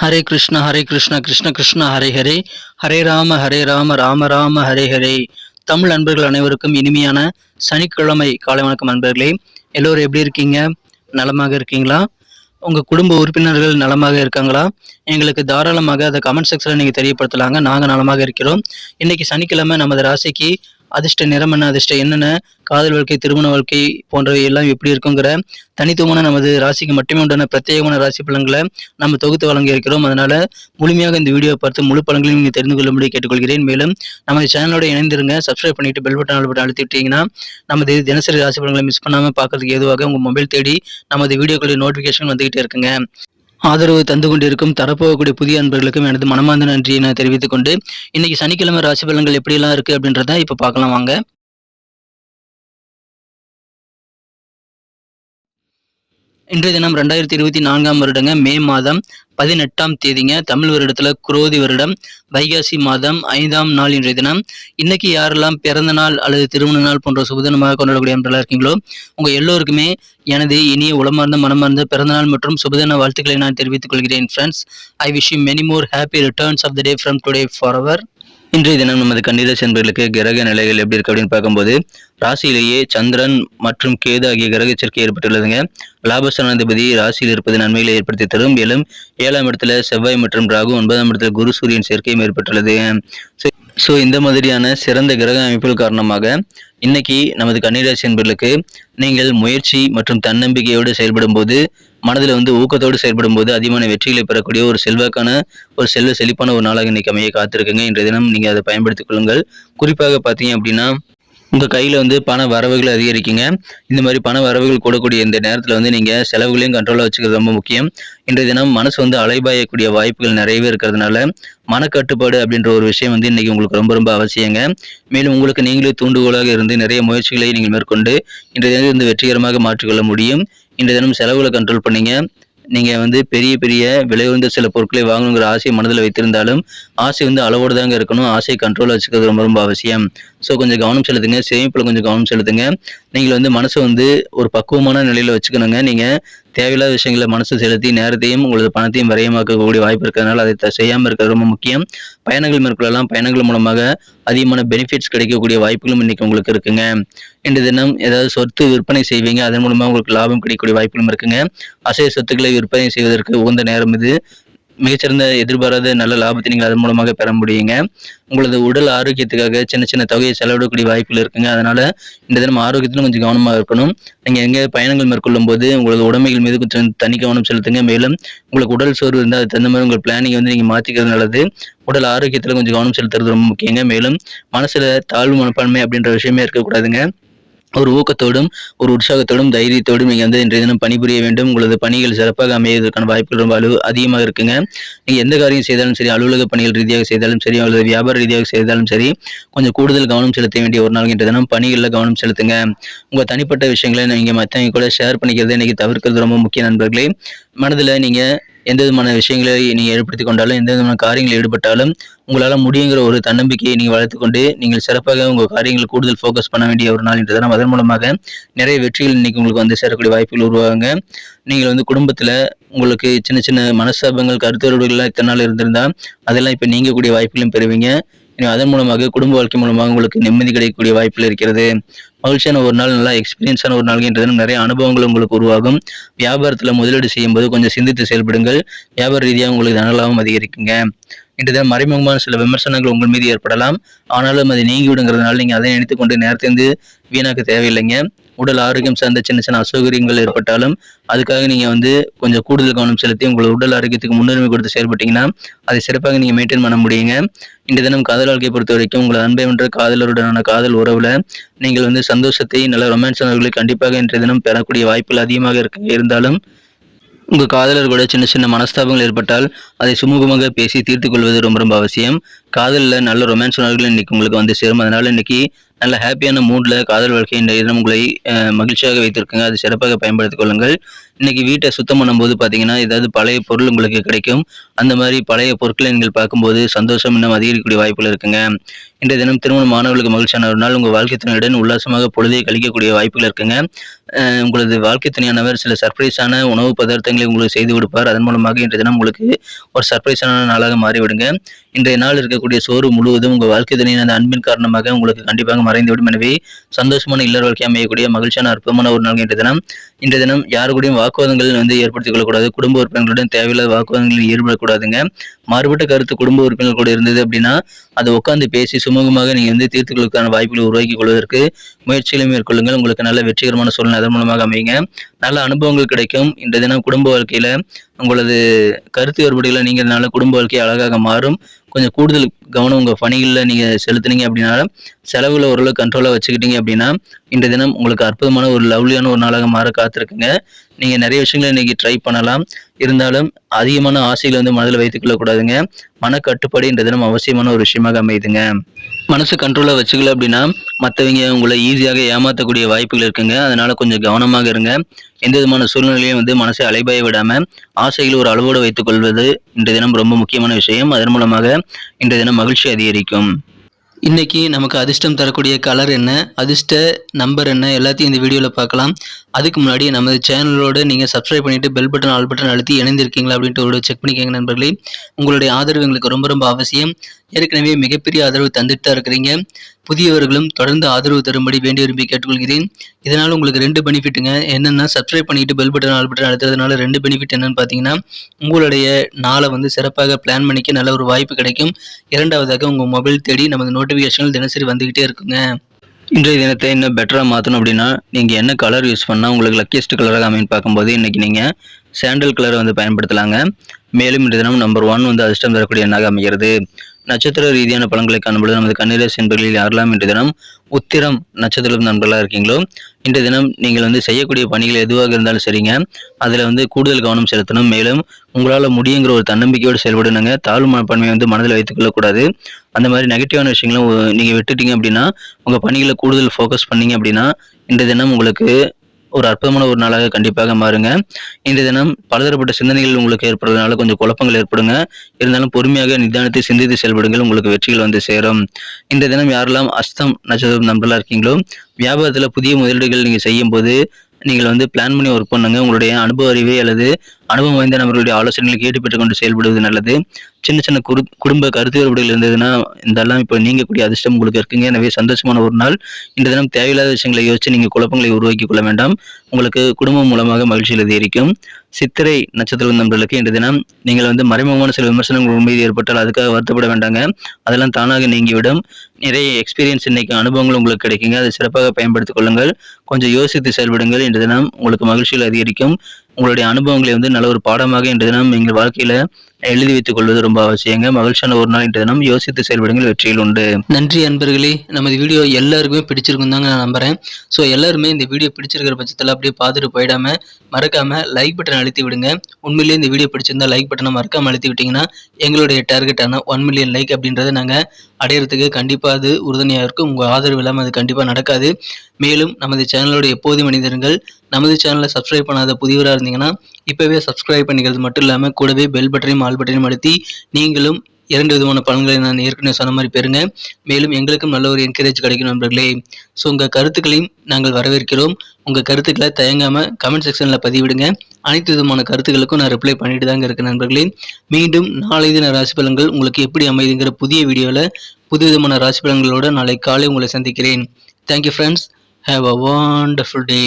ஹரே கிருஷ்ணா கிருஷ்ண கிருஷ்ணா ஹரே ஹரே, ஹரே ராம ராம ராம ஹரே ஹரே. தமிழ் அன்பர்கள் அனைவருக்கும் இனிமையான சனிக்கிழமை காலை வணக்கம் அன்பர்களே. எல்லோரும் எப்படி இருக்கீங்க? நலமாக இருக்கீங்களா? உங்கள் குடும்ப உறுப்பினர்கள் நலமாக இருக்காங்களா? எங்களுக்கு தாராளமாக அதை கமெண்ட் செக்ஷனில் நீங்கள் தெரியப்படுத்தலாங்க. நாங்கள் நலமாக இருக்கிறோம். இன்னைக்கு சனிக்கிழமை நமது ராசிக்கு அதிர்ஷ்ட நிறம் என்ன, அதிர்ஷ்ட என்னென்ன, காதல் வாழ்க்கை, திருமண வாழ்க்கை போன்றவை எல்லாம் எப்படி இருக்குங்கிற தனித்துவமான நமது ராசிக்கு மட்டுமே உண்டான பிரத்யேகமான ராசி பலன்களை நம்ம தொகுத்து வழங்க இருக்கிறோம். அதனால முழுமையாக இந்த வீடியோ பார்த்து முழு பலன்களையும் நீங்கள் தெரிந்து கொள்ளும்படி கேட்டுக்கொள்கிறேன். மேலும் நமது சேனலோட இணைந்திருங்க. சப்ஸ்கிரைப் பண்ணிட்டு பெல் பட்டன் அழுத்தி விட்டீங்கன்னா நமது தினசரி ராசி பலன்களை மிஸ் பண்ணாமல் பார்க்கறதுக்கு ஏதுவாக உங்கள் மொபைல் தேடி நமது வீடியோக்களின் நோட்டிஃபிகேஷன் வந்துகிட்டே இருக்குங்க. ஆதரவு தந்து கொண்டிருக்கும் தரப்போகக்கூடிய புதிய அன்பர்களுக்கும் எனது மனமார்ந்த நன்றியை நான் தெரிவித்துக் கொண்டு இன்னைக்கு சனிக்கிழமை ராசி பலன்கள் எப்படியெல்லாம் இருக்கு அப்படின்றத இப்ப பார்க்கலாம் வாங்க. இன்றைய தினம் 2024 வருடங்க மே மாதம் 18ஆம் தேதிங்க. தமிழ் வருடத்துல குரோதி வருடம் வைகாசி மாதம் 5ஆம் நாள் இன்றைய தினம். இன்னைக்கு யாரெல்லாம் பிறந்த நாள் அல்லது திருமண நாள் போன்ற சுபதினமாக கொண்டாடக்கூடிய அன்பர்களாக இருக்கீங்களோ உங்க எல்லோருக்குமே எனது இனிய உளமார்ந்த மனமார்ந்த பிறந்தநாள் மற்றும் சுபதின வாழ்த்துக்களை நான் தெரிவித்துக் கொள்கிறேன். Friends, I wish you many more happy returns of the day from today for our. இன்றைய தினம் நமது கன்னிராசி என்பவர்களுக்கு கிரக நிலைகள் எப்படி இருக்கு அப்படின்னு பார்க்கும்போது ராசியிலேயே சந்திரன் மற்றும் கேது ஆகிய கிரக சேர்க்கை ஏற்பட்டுள்ளதுங்க. லாபஸ்தானாதிபதி ராசியில் இருப்பது நன்மைகளை ஏற்படுத்தி தரும். மேலும் 7ஆம் இடத்துல செவ்வாய் மற்றும் ராகு, 9ஆம் இடத்துல குரு சூரியன் சேர்க்கையும் ஏற்பட்டுள்ளது. ஸோ இந்த மாதிரியான சிறந்த கிரக அமைப்புகள் காரணமாக இன்னைக்கு நமது கன்னிராசி என்பவர்களுக்கு நீங்கள் முயற்சி மற்றும் தன்னம்பிக்கையோடு செயல்படும் போது, மனதில் ஊக்கத்தோடு செயல்படும் போது அதிகமான வெற்றிகளை பெறக்கூடிய ஒரு செல்வ செழிப்பான ஒரு நாளாக இன்னைக்கு அமைய காத்திருக்குங்க. இன்றைய தினம் நீங்க அதை பயன்படுத்திக் கொள்ளுங்கள். குறிப்பாக பார்த்தீங்க அப்படின்னா உங்கள் கையில் பண வரவுகள் அதிகரிக்குங்க. இந்த மாதிரி பண வரவுகள் கூடக்கூடிய இந்த நேரத்தில் நீங்கள் செலவுகளையும் கண்ட்ரோலாக வச்சுக்கிறது ரொம்ப முக்கியம். இன்றைய தினம் மனசு அலைபாயக்கூடிய வாய்ப்புகள் நிறையவே இருக்கிறதுனால மனக்கட்டுப்பாடு அப்படின்ற ஒரு விஷயம் இன்னைக்கு உங்களுக்கு ரொம்ப ரொம்ப அவசியங்க. மேலும் உங்களுக்கு நீங்களே தூண்டுகோலாக இருந்து நிறைய முயற்சிகளை நீங்கள் மேற்கொண்டு இன்றைய தினம் வெற்றிகரமாக மாற்றிக்கொள்ள முடியும். இன்றைய தினம் செலவுகளை கண்ட்ரோல் பண்ணீங்க. நீங்க பெரிய பெரிய விலை உயர்ந்த சில பொருட்களை வாங்கணுங்கிற ஆசையை மனதில் வைத்திருந்தாலும் ஆசை அளவோடு தாங்க இருக்கணும். ஆசையை கண்ட்ரோல் வச்சுக்கிறது ரொம்ப ரொம்ப அவசியம். ஸோ கொஞ்சம் கவனம் செலுத்துங்க. சேமிப்பில் கொஞ்சம் கவனம் செலுத்துங்க. நீங்கள் மனசை ஒரு பக்குவமான நிலையில் வச்சுக்கணுங்க. நீங்கள் தேவையில்லாத விஷயங்களை மனசு செலுத்தி நேரத்தையும் உங்களது பணத்தையும் விரயமாக்கக்கூடிய வாய்ப்பு இருக்கிறதுனால அதை செய்யாமல் இருக்கிறது ரொம்ப முக்கியம். பயணங்கள் மேற்கொள்ளலாம். பயணங்கள் மூலமாக அதிகமான பெனிஃபிட்ஸ் கிடைக்கக்கூடிய வாய்ப்புகளும் இன்னைக்கு உங்களுக்கு இருக்குங்க. இன்றைய தினம் ஏதாவது சொத்து விற்பனை செய்வீங்க. அதன் மூலமாக உங்களுக்கு லாபம் கிடைக்கக்கூடிய வாய்ப்புகளும் இருக்குங்க. அசைய சொத்துக்களை விற்பனை செய்வதற்கு உகந்த நேரம் இது. மிகச்சிறந்த எதிர்பாராத நல்ல லாபத்தை நீங்கள் அதன் மூலமாக பெற முடியுங்க. உங்களது உடல் ஆரோக்கியத்துக்காக சின்ன சின்ன தொகையை செலவிடக்கூடிய வாய்ப்புகள் இருக்குங்க. அதனால இந்த தினம் ஆரோக்கியத்திலும் கொஞ்சம் கவனமாக இருக்கணும். நீங்கள் எங்கே பயணங்கள் மேற்கொள்ளும் போது உங்களது உடைமைகள் மீது கொஞ்சம் தனி கவனம் செலுத்துங்க. மேலும் உங்களுக்கு உடல் சோர்வு இருந்தால் அது தகுந்த மாதிரி உங்கள் பிளானிங் நீங்கள் மாற்றிக்கிறது நல்லது. உடல் ஆரோக்கியத்தில் கொஞ்சம் கவனம் செலுத்துறது ரொம்ப முக்கியங்க. மேலும் மனசுல தாழ்வு மனப்பான்மை அப்படின்ற விஷயமே இருக்கக்கூடாதுங்க. ஒரு ஊக்கத்தோடும் ஒரு உற்சாகத்தோடும் தைரியத்தோடும் நீங்கள் இன்றைய தினம் பணிபுரிய வேண்டும். உங்களது பணிகள் சிறப்பாக அமைவதற்கான வாய்ப்புகள் ரொம்ப அதிகமாக இருக்குங்க. நீங்கள் எந்த காரியம் செய்தாலும் சரி, அலுவலக பணிகள் ரீதியாக செய்தாலும் சரி, அல்லது வியாபார ரீதியாக செய்தாலும் சரி, கொஞ்சம் கூடுதல் கவனம் செலுத்த வேண்டிய ஒரு நாள் இன்றைய தினம் பணிகளில் கவனம் செலுத்துங்க. உங்கள் தனிப்பட்ட விஷயங்களை நீங்கள் மற்றவங்க கூட ஷேர் பண்ணிக்கிறதை இன்னைக்கு தவிர்க்கிறது ரொம்ப முக்கிய நண்பர்களே. மனதில் நீங்கள் எந்த விதமான விஷயங்களை நீங்கள் ஏற்படுத்தி கொண்டாலும், எந்த விதமான காரியங்களில் ஈடுபட்டாலும் உங்களால் முடியுங்கிற ஒரு தன்னம்பிக்கையை நீங்கள் வளர்த்துக்கொண்டு நீங்கள் சிறப்பாக உங்கள் காரியங்கள் கூடுதல் ஃபோக்கஸ் பண்ண வேண்டிய ஒரு நாள் இன்று தினம். அதன் மூலமாக நிறைய வெற்றிகள் இன்னைக்கு உங்களுக்கு சேரக்கூடிய வாய்ப்புகள் உருவாகுங்க. நீங்கள் குடும்பத்தில் உங்களுக்கு சின்ன சின்ன மனஸ்தாபங்கள், கருத்து வேறுபாடுகள்லாம் இத்தனை நாள் இருந்திருந்தால் அதெல்லாம் இப்போ நீங்கக்கூடிய வாய்ப்புகளும் பெறுவீங்க. அதன் மூலமாக குடும்ப வாழ்க்கை மூலமாக உங்களுக்கு நிம்மதி கிடைக்கக்கூடிய வாய்ப்புகள் இருக்கிறது. மகிழ்ச்சியான ஒரு நாள், நல்லா எக்ஸ்பீரியன்ஸான ஒரு நாள்கின்றதும் நிறைய அனுபவங்கள் உங்களுக்கு உருவாகும். வியாபாரத்தில் முதலீடு செய்யும் போது கொஞ்சம் சிந்தித்து செயல்படுங்கள். வியாபார ரீதியாக உங்களுக்கு தனலாபம் அதிகரிக்குங்க. இன்றைய மறைமுகமான சில விமர்சனங்கள் உங்கள் மீது ஏற்படலாம். ஆனாலும் அது நீங்கி விடுங்கிறதுனால நீங்கள் அதை நினைத்துக்கொண்டு நேரத்திலிருந்து வீணாக்க தேவையில்லைங்க. உடல் ஆரோக்கியம் சார்ந்த சின்ன சின்ன அசௌகரியங்கள் ஏற்பட்டாலும் அதுக்காக நீங்கள் கொஞ்சம் கூடுதல் கவனம் செலுத்தி உங்களோட உடல் ஆரோக்கியத்துக்கு முன்னுரிமை கொடுத்து செயல்பட்டீங்கன்னா அதை சிறப்பாக நீங்கள் மெயின்டைன் பண்ண முடியுங்க. இந்த தினம் காதல் வாழ்க்கையை பொறுத்த வரைக்கும் உங்கள் அன்பை வென்ற காதலருடனான காதல் உறவுல நீங்கள் சந்தோஷத்தை, நல்ல ரொமான்ஸ் கண்டிப்பாக இன்றைய தினம் பெறக்கூடிய வாய்ப்புகள் அதிகமாக இருந்தாலும் உங்கள் காதலர் கூட சின்ன சின்ன மனஸ்தாபங்கள் ஏற்பட்டால் அதை சுமூகமாக பேசி தீர்த்து கொள்வது ரொம்ப ரொம்ப அவசியம். காதலில் நல்ல ரொமான்ஸ் உணர்வுகள் இன்னைக்கு உங்களுக்கு சேரும். அதனால இன்னைக்கு நல்ல ஹாப்பியான மூட்ல காதல் வாழ்க்கை இந்த தினம் உங்களை மகிழ்ச்சியாக வைத்திருக்குங்க. அது சிறப்பாக பயன்படுத்திக் கொள்ளுங்கள். இன்னைக்கு வீட்டை சுத்தம் பண்ணும்போது பார்த்தீங்கன்னா, ஏதாவது பழைய பொருள் உங்களுக்கு கிடைக்கும். அந்த மாரி பழைய பொருட்கள நீங்கள் பார்க்கும்போது சந்தோஷம் இன்னும் அதிகரிக்கக்கூடிய வாய்ப்புகள் இருக்குங்க. இன்றைய தினம் திருமணம் ஆனவர்களுக்கு மகிழ்ச்சியான ஒரு நாள். உங்க வாழ்க்கை துணையுடன் உல்லாசமாக பொழுதை கழிக்கக்கூடிய வாய்ப்புகள் இருக்குங்க. உங்களது வாழ்க்கை துணையானவர் சில சர்ப்ரைஸான உணவு பதார்த்தங்களை உங்களுக்கு செய்து கொடுப்பார். அதன் மூலமாக இன்றைய தினம் உங்களுக்கு ஒரு சர்ப்ரைஸான நாளாக மாறிவிடுங்க. இன்றைய நாள் இருக்கக்கூடிய சோர்வு முழுவதும் உங்க வாழ்க்கை துணையின் அந்த அன்பின் காரணமாக உங்களுக்கு கண்டிப்பாக மறைந்துவிடும். எனவே சந்தோஷமான இல்லற வாழ்க்கை அமையக்கூடிய மகிழ்ச்சியான அற்புதமான ஒரு நாள் இன்றைய தினம் யாரு கூடயும் வாக்குவாதங்கள் ஏற்படுத்திக் கொள்ளக்கூடாது. குடும்ப உறுப்பினர்களுடன் தேவையில்லாத வாக்குவாதங்களில் ஈடுபடக்கூடாதுங்க. மாறுபட்ட கருத்து குடும்ப உறுப்பினர் கூட இருந்தது அப்படின்னா அதை உட்காந்து பேசி சுமூகமாக நீங்க தீர்த்துக் கொள்வதற்கான வாய்ப்புகளை உருவாக்கி கொள்வதற்கு முயற்சிகளை மேற்கொள்ளுங்கள். உங்களுக்கு நல்ல வெற்றிகரமான சூழ்நிலை அதன் மூலமாக அமையுங்க. நல்ல அனுபவங்கள் கிடைக்கும். இன்றைய தினம் குடும்ப வாழ்க்கையில உங்களது கருத்து வேறுபாடுகளை நீங்கிறதுனால குடும்ப வாழ்க்கை அழகாக மாறும். கொஞ்சம் கூடுதல் கவனம் உங்க பணிகள்ல நீங்க செலுத்துனீங்க அப்படின்னா, செலவுல ஓரளவு கண்ட்ரோலா வச்சுக்கிட்டீங்க அப்படின்னா, இன்றைய தினம் உங்களுக்கு அற்புதமான ஒரு லவ்லியான ஒரு நாளாக மாற காத்திருக்குங்க. நீங்க நிறைய விஷயங்களை இன்னைக்கு ட்ரை பண்ணலாம். இருந்தாலும் அதிகமான ஆசைகளை மனதில் வைத்துக் கொள்ளக்கூடாதுங்க. மனக்கட்டுப்பாடு இன்றைய தினம் அவசியமான ஒரு விஷயமாக அமையுதுங்க. மனசு கண்ட்ரோலா வச்சுக்கல அப்படின்னா மற்றவங்க உங்களை ஈஸியாக ஏமாற்றக்கூடிய வாய்ப்புகள் இருக்குங்க. அதனால கொஞ்சம் கவனமாக இருங்க. எந்த விதமான சூழ்நிலையும் மனசை அலைபாய விடாம ஆசைகளை ஒரு அளவோடு வைத்துக் கொள்வது இன்றைய தினம் ரொம்ப முக்கியமான விஷயம். அதன் மூலமாக இன்றைய தினம் மகிழ்ச்சி அதிகரிக்கும். இன்னைக்கு நமக்கு அதிர்ஷ்டம் தரக்கூடிய கலர் என்ன, அதிர்ஷ்ட நம்பர் என்ன, எல்லாத்தையும் இந்த வீடியோவில் பார்க்கலாம். அதுக்கு முன்னாடி நமது சேனலோடு நீங்கள் சப்ஸ்கிரைப் பண்ணிவிட்டு பெல் பட்டன் ஆல் பட்டன் அழுத்தி இணைந்திருக்கீங்களா அப்படின்ட்டு ஒரு செக் பண்ணிக்கோங்க நண்பர்களே. உங்களுடைய ஆதரவு எங்களுக்கு ரொம்ப ரொம்ப அவசியம். ஏற்கனவே மிகப்பெரிய ஆதரவு தந்துட்டு தான் இருக்கிறீங்க. புதியவர்களும் தொடர்ந்து ஆதரவு தரும்படி வேண்டி விரும்பி கேட்டுக்கொள்கிறேன். இதனால் உங்களுக்கு 2 பெனிஃபிட்டுங்க. என்னென்னா சப்ஸ்கிரைப் பண்ணிவிட்டு பெல் பட்டன் ஆல் பட்டன் அழுத்துறதுனால 2 பெனிஃபிட் என்னென்னு பார்த்தீங்கன்னா, உங்களுடைய நாளை சிறப்பாக பிளான் பண்ணிக்க நல்ல ஒரு வாய்ப்பு கிடைக்கும். இரண்டாவதாக உங்கள் மொபைல் தேடி நமது நோட்டிஃபிகேஷன்கள் தினசரி வந்துக்கிட்டே இருக்குங்க. இன்றைய தினத்தை இன்னும் பெட்டராக மாற்றணும் அப்படின்னா நீங்கள் என்ன கலர் யூஸ் பண்ணால் உங்களுக்கு லக்கியஸ்ட் கலராக அமைன்னு பார்க்கும்போது இன்றைக்கி நீங்கள் சாண்டல் கலரை பயன்படுத்தலாங்க. மேலும் இன்றைய தினம் நம்பர் 1 அதிர்ஷ்டம் தரக்கூடிய எண்ணாக அமைகிறது. நட்சத்திர ரீதியான பலன்களை காணும்பொழுது நமது கன்னிராசி என்பர்களில் யாரெல்லாம் இன்றைய தினம் உத்திரம் நட்சத்திரம் நண்பர்களாக இருக்கீங்களோ இன்றைய தினம் நீங்கள் செய்யக்கூடிய பணிகள் எதுவாக இருந்தாலும் சரிங்க, அதில் கூடுதல் கவனம் செலுத்தணும். மேலும் உங்களால் முடியுங்கிற ஒரு தன்னம்பிக்கையோடு செயல்படுனுங்க. தாழ்வு மனப்பான்மையை மனதில் வைத்துக் கொள்ளக்கூடாது. அந்த மாதிரி நெகட்டிவான விஷயங்களும் நீங்கள் விட்டுட்டீங்க அப்படின்னா உங்கள் பணிகளை கூடுதல் ஃபோக்கஸ் பண்ணீங்க அப்படின்னா இன்றைய தினம் உங்களுக்கு ஒரு அற்புதமான ஒரு நாளாக கண்டிப்பாக மாறுங்க. இன்றைய தினம் பலதரப்பட்ட சிந்தனைகள் உங்களுக்கு ஏற்படுறதுனால கொஞ்சம் குழப்பங்கள் ஏற்படுங்க. இருந்தாலும் பொறுமையாக நிதானத்தை சிந்தித்து செயல்படுங்கள். உங்களுக்கு வெற்றிகள் சேரும். இன்றைய தினம் யாரெல்லாம் அஸ்தம் நட்சத்திரம் நண்பர்களாக இருக்கீங்களோ வியாபாரத்தில் புதிய முதலீடுகள் நீங்கள் செய்யும் போது நீங்கள் பிளான் பண்ணி ஒர்க் பண்ணுங்க. உங்களுடைய அனுபவ அறிவை அல்லது அனுபவம் வாய்ந்த நபர்களுடைய ஆலோசனைகளை கேட்டு பெற்றுக்கொண்டு செயல்படுவது நல்லது. சின்ன சின்ன குடும்ப கருத்து வேறுபாடுகள் இருந்ததுன்னா இதெல்லாம் இப்போ நீங்கக்கூடிய அதிர்ஷ்டம் உங்களுக்கு இருக்குங்க. எனவே சந்தோஷமான ஒரு நாள். இந்த தினம் தேவையில்லாத விஷயங்களை யோசிச்சு நீங்கள் குழப்பங்களை உருவாக்கி கொள்ள வேண்டாம். உங்களுக்கு குடும்பம் மூலமாக மகிழ்ச்சியில் அதிகரிக்கும். சித்திரை நட்சத்திரம் நண்பர்களுக்கு இன்றைய தினம் நீங்கள் மறைமுகமான சில விமர்சனங்கள் உண்மையில் ஏற்பட்டால் அதுக்காக வருத்தப்பட வேண்டாங்க. அதெல்லாம் தானாக நீங்கிவிடும். நிறைய எக்ஸ்பீரியன்ஸ் இன்னைக்கு அனுபவங்கள் உங்களுக்கு கிடைக்குங்க. அதை சிறப்பாக பயன்படுத்திக் கொள்ளுங்கள். கொஞ்சம் யோசித்து செயல்படுங்கள். இன்றைய தினம் உங்களுக்கு மகிழ்ச்சியில் அதிகரிக்கும். உங்களுடைய அனுபவங்களை நல்ல ஒரு பாடமாக இன்றைய தினம் எங்கள் வாழ்க்கையில எழுதி வைத்துக் கொள்வது ரொம்ப அவசியங்க. மகிழ்ச்சியான ஒரு நாள் இன்றைய தினம் யோசித்து செயல்படுங்கள், வெற்றியில் உண்டு. நன்றி அன்பர்களே. நமது வீடியோ எல்லாருக்குமே பிடிச்சிருக்கும் தாங்க நான் நம்புறேன். ஸோ எல்லாருமே இந்த வீடியோ பிடிச்சிருக்கிற பட்சத்தில் அப்படியே பார்த்துட்டு போயிடாம மறக்காம லைக் பட்டன் அழுத்தி விடுங்க. உண்மையிலேயே இந்த வீடியோ பிடிச்சிருந்தா லைக் பட்டனை மறக்காம அழுத்தி விட்டீங்கன்னா எங்களுடைய டார்கெட்டான 1 மில்லியன் லைக் அப்படின்றத நாங்கள் அடையிறதுக்கு கண்டிப்பாக அது உறுதுணையாக இருக்கும். உங்கள் ஆதரவு இல்லாமல் அது கண்டிப்பாக நடக்காது. மேலும் நமது சேனலோட எப்போதும் மனிதர்கள் நமது சேனலை சப்ஸ்கிரைப் பண்ணாத புதியவராக இருந்தீங்கன்னா இப்போவே சப்ஸ்கிரைப் பண்ணிக்கிறது மட்டும் இல்லாமல் கூடவே பெல் பட்டனையும் ஆல் பட்டனையும் அழுத்தி நீங்களும் 2 விதமான பலன்களை நான் ஏற்கனவே சொன்ன மாதிரி பெறுங்க. மேலும் எங்களுக்கும் நல்ல ஒரு என்கரேஜ் கிடைக்கும் நண்பர்களே. ஸோ உங்கள் கருத்துக்களையும் நாங்கள் வரவேற்கிறோம். உங்கள் கருத்துக்களை தயங்காமல் கமெண்ட் செக்ஷனில் பதிவிடுங்க. அனைத்து விதமான கருத்துக்களுக்கும் நான் ரிப்ளை பண்ணிட்டு தாங்க இருக்கேன் நண்பர்களே. மீண்டும் நாளை தின ராசி பலன்கள் உங்களுக்கு எப்படி அமைதுங்கிற புதிய வீடியோவில் புது விதமான ராசி பலன்களோடு நாளை காலை உங்களை சந்திக்கிறேன். Thank you friends. Have a wonderful day.